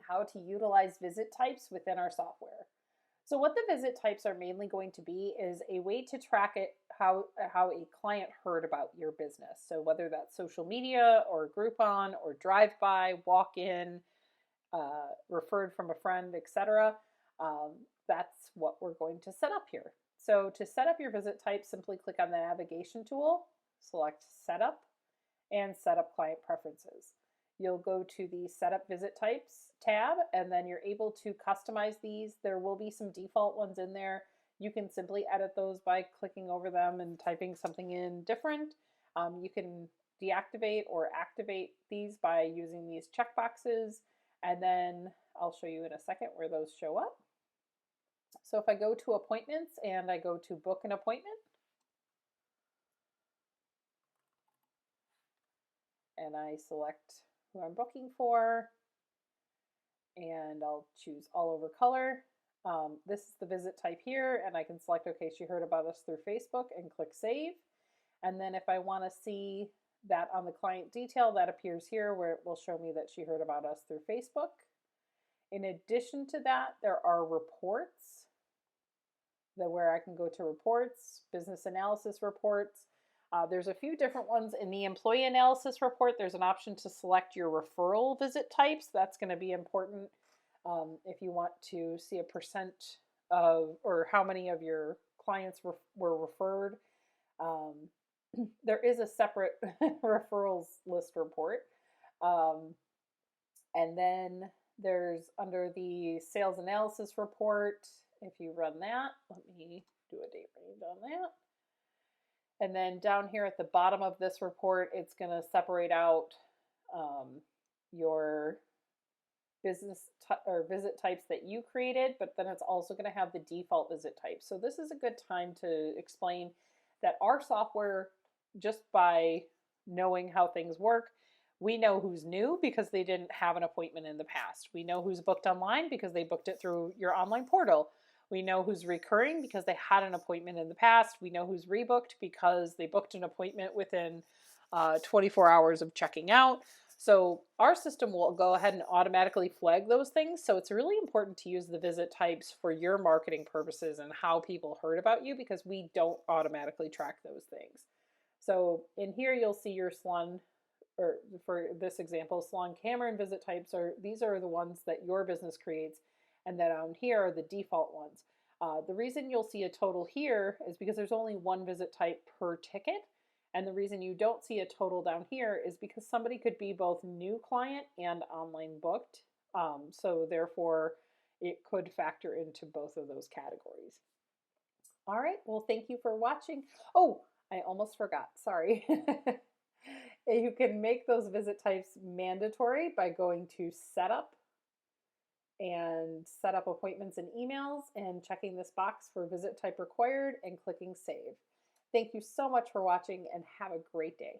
how to utilize visit types within our software. So what the visit types are mainly going to be is a way to track it how a client heard about your business. So whether that's social media or Groupon or drive-by, walk-in, referred from a friend, etc. That's what we're going to set up here. So to set up your visit type, simply click on the navigation tool, select Setup, and set up client preferences. You'll go to the Setup Visit Types tab, and then you're able to customize these. There will be some default ones in there. You can simply edit those by clicking over them and typing something in different. You can deactivate or activate these by using these checkboxes, and then I'll show you in a second where those show up. So if I go to appointments and I go to book an appointment, and I select who I'm booking for, and I'll choose all over color. This is the visit type here, and I can select, okay, she heard about us through Facebook, and click save. And then if I want to see that on the client detail, that appears here where it will show me that she heard about us through Facebook. In addition to that, there are reports where I can go to reports, business analysis reports. There's a few different ones. In the employee analysis report, there's an option to select your referral visit types. That's going to be important if you want to see a percent of, or how many of your clients were referred. There is a separate referrals list report. And then there's under the sales analysis report, if you run that, let me do a date range on that. And then down here at the bottom of this report, it's going to separate out your business or visit types that you created, but then it's also going to have the default visit type. So this is a good time to explain that our software, just by knowing how things work, we know who's new because they didn't have an appointment in the past. We know who's booked online because they booked it through your online portal. We know who's recurring because they had an appointment in the past. We know who's rebooked because they booked an appointment within 24 hours of checking out. So our system will go ahead and automatically flag those things. So it's really important to use the visit types for your marketing purposes and how people heard about you, because we don't automatically track those things. So in here, you'll see your salon, or for this example, salon camera and visit types these are the ones that your business creates. And then down here are the default ones. The reason you'll see a total here is because there's only one visit type per ticket. And the reason you don't see a total down here is because somebody could be both new client and online booked. So therefore, it could factor into both of those categories. All right, well, thank you for watching. Oh, I almost forgot, sorry. You can make those visit types mandatory by going to Setup and set up appointments and emails and checking this box for visit type required and clicking save. Thank you so much for watching and have a great day.